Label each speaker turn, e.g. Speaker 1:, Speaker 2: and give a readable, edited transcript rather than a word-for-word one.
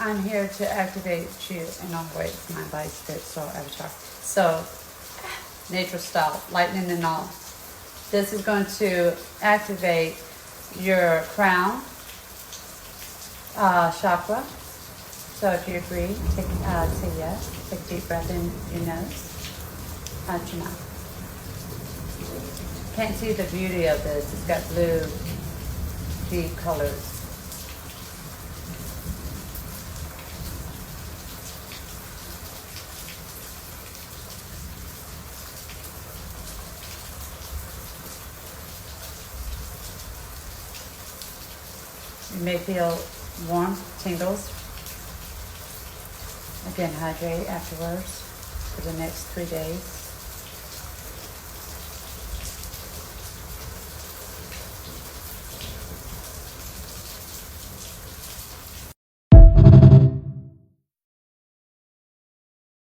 Speaker 1: I'm here to activate you in all ways, mind, body, spirit, soul, avatar. So, nature style, lightning and all. This is going to activate your crown chakra. So if you agree, say yes. Take a deep breath in your nose, out your mouth. Can't see the beauty of this. It's got blue, deep colors. You may feel warm tingles. Again, hydrate afterwards for the next 3 days.